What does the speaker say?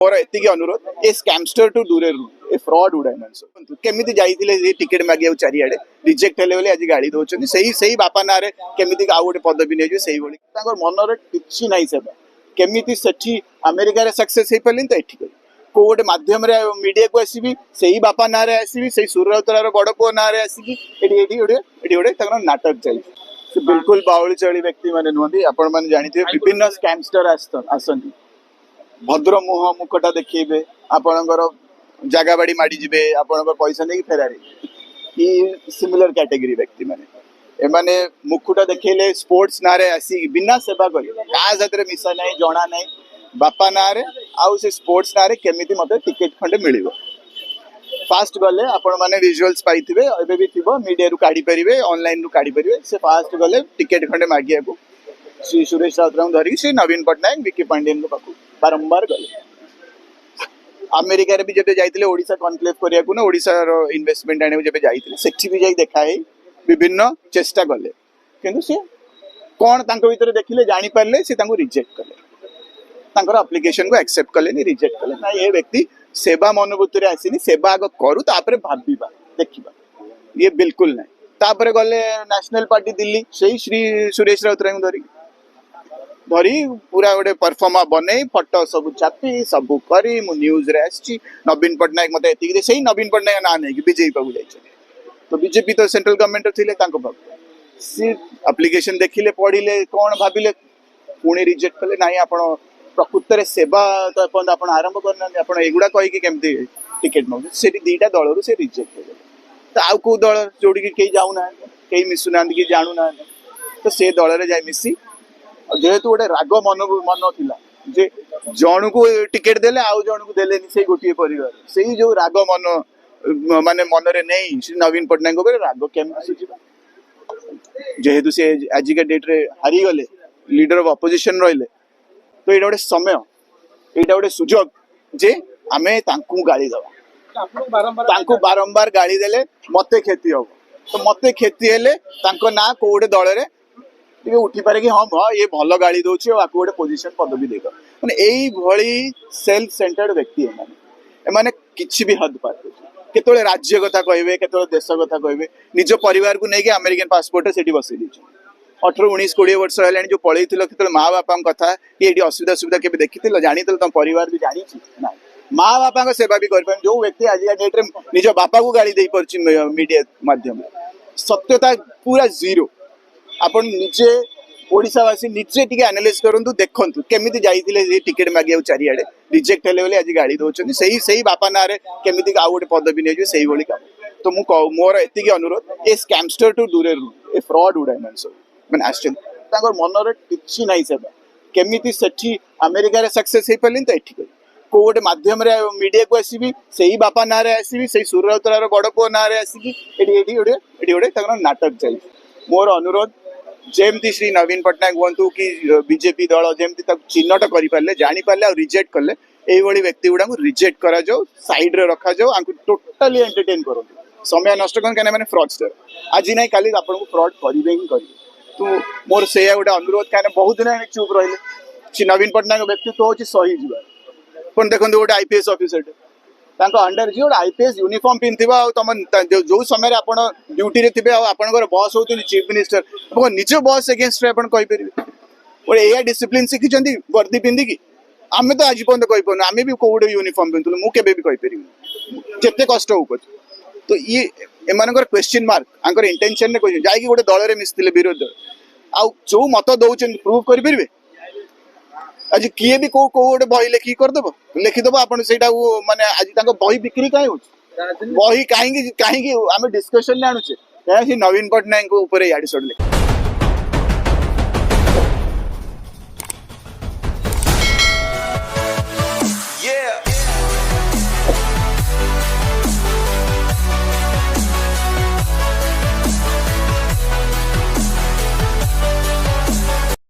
मोर एति अनुरोध ए scamster to दूरे ए फ्रॉड गुड़ा केमी जाइए टिकेट मागे चारिआडे रिजेक्ट हेले बोले आज गाड़ी दौरान सही बापा ना केमी आउ गोटे पदवी नहीं से मनर कि ना सेवा केमी से अमेरिका सक्सेस हो पारे तो ये को गोटे मध्यम मीडिया को आसबि से बापा ना आसबि से सूर्यवतरार बड़ पुओ ना आसिकी गोटे नाटक चलती बिल्कुल बाउली चली व्यक्ति मैंने नुहति आपण मैंने जानते विभिन्न स्कैमस्टर आसती भद्र मुह मुखटा देखिए आपणकर जगह बाड़ी माड़ी जी आपणकर पैसा नहीं फेरारे कि सिमिलर कैटेगरी व्यक्ति मैंने एमाने मुखटा देखिले स्पोर्ट्स ना आसी बिना सेवा कर मिसा ना जना ना बापा ना आउ से स्पोर्ट्स ना केमी मत टिकेट खंडे मिल फास्ट गले आपण मैंने विजुअल्स पाइबे एबे भी थी मीडिया रू काढ़ी पारे ऑनलाइन रू काढ़ी पारे से फास्ट गले टिकेट खंडे मागिया को श्री सुरेश राउत धरिक श्री नवीन पट्टनायक विकी पांडियन पाखु बारंबार गले अमेरिका भी जब जाइए ओडिशा कनक्लेव करिया को ना ओडिशा रो इन्वेस्टमेंट आने जब जाइए सेठी भी जाई देखाई विभिन्न चेष्टा कले किंतु से कौन तांको भीतर देखिले जानि पारले से तांको रिजेक्ट कले तांकर एप्लिकेशन को एक्सेप्ट कले नहीं रिजेक्ट कले ना ये व्यक्ति सेवा मनोवृत्ति रे आसीनी सेवा आग करू तापरे भाबीबा देखिबा ये बिल्कुल नहीं तापरे गले नेशनल पार्टी दिल्ली सही श्री सुरेश राउत धरी पूरा गोटे परफॉर्मा बने फटो सब छापी सब करी मु न्यूज रे आछि नवीन पट्टनायक मते एतिक सही नवीन पट्टनायक ना नहीं कि बीजेपी पाखु जाइछ तो बीजेपी तो सेंट्रल गवर्नमेंट थिले तांको पाखु सी एप्लिकेशन देखिले पढिले कोन भाबिले पुणी रिजेक्ट कले नाही आपण प्रकृत रे सेवा तो अपन आपण आरंभ करना आपण एगुडा कहि कि केमती टिकेट न से दीटा दल रु से रिजेक्ट हो तो आउ को दल जोडी के जाउ ना कई मिसु ना कि जानू ना तो से दल रे जाय मिसी जेहेतु गोटे राग मन थिला जे जन को टिकेट देले आउ जन को देले से गोटे परिवार से जो राग मन माने मन रे नहीं श्री नवीन पट्टनायक ऊपर राग केमती सुझिबा जेहेतु से आज के डेट रे हारी गले लीडर ऑफ अपोजिशन रहिले तो ये गोटे समय यहाँ गोटे सुजोग जे आमे तांकु गाड़ी दवा तांकु बारंबार गाड़ी देले मते क्षति हम तो मते क्षति हेले तांको ना को गोटे दल रे उठी पारे कि हाँ ये भल गाड़ी दौर गोटे पोजिशन पदवी देगा मैंने यही भली सेल्फ सेंटर्ड व्यक्ति एमाने किछि भी हद पार केतोले राज्य कथा कहबे केतोले देश कथा कहबे निज परिवार को लेके अमेरिकन पासपोर्ट सेठी बसई दीछ 18-19-20 वर्ष है जो पलि माँ बापा कथा ये असुविधा सुविधा के देखी जानी तुम परिवार भी जानी ना माँ बापा सेवा भी कर जो व्यक्ति आज डेट रे निज बापा को गाड़ी दे पार्छ मीडिया माध्यम सत्यता पूरा जीरो आपण निजे ओडिशावासी निजे टिके एनालाइज करंतु देखंतु केमिति जाइथिले टिकेट मागे चारिआडे रिजेक्ट हेले बोले आज गाड़ी दौरान सही बापा ना केमिति आउ गोटे पदवी नहीं से भाई काम तो मोर एति अनुरोध ए स्कैमस्टर टू दूरे ए फ्रॉड गुड़ा मैंने आश्चर्य मनर कि ना सेवा केमी से अमेरिका सक्सेस हो पारे तो ये को गोटे मध्यम मीडिया को आसबि से बापा ना आसबि से सूर्यवतरार बड़ पुओ ना आसिकी गोटे नाटक चलती मोर अनुरोध जेमती श्री नवीन पट्टनायक हूँ कि बीजेपी दल जमती चिन्हट करें जापारे आ रिजेक्ट कले यही व्यक्ति गुड़ा रिजेक्ट करा साइड रे रखा टोटाली एंटरटेन करूँ समय नष्ट करें फ्रॉडस्टर आज ना काली आपको फ्रॉड करेंगे ही करेंगे तो मोर से गोटे अनुरोध कहीं बहुत दिन चुप रही श्री नवीन पट्टनायक व्यक्तित्व हूँ सही जीवन देखो गोटे आईपीएस ऑफिसर अंडर जी गोटे आईपीएस यूनिफॉर्म पिंधि तुम जो समय आप ड्यूटी थे आपंकर बॉस होती चीफ मिनिस्टर निज बॉस एगेन्स्ट कहीपर गोटे या डिसिप्लिन शिखी वर्दी पिंधिकी आम तो आज पर्यटन कहीपर आम भी कौटे यूनिफॉर्म पिंधुलु मुझे भी कहीपर जिते कष्ट हो तो ये एमानकर क्वेश्चन मार्क आंकर इंटेंशन ने जाइए गोटे दल में मिसते विरोध आउ जो मत दौरान प्रूव करेंगे आज किए भी को गोटे बही लेखिक करदेव लिखिदेव आप माने आज बही बिक्री कहीं हो बही कहीं आम डिस्कसन में आणुचे नवीन पट्टनायक ऊपर याड़ी सड़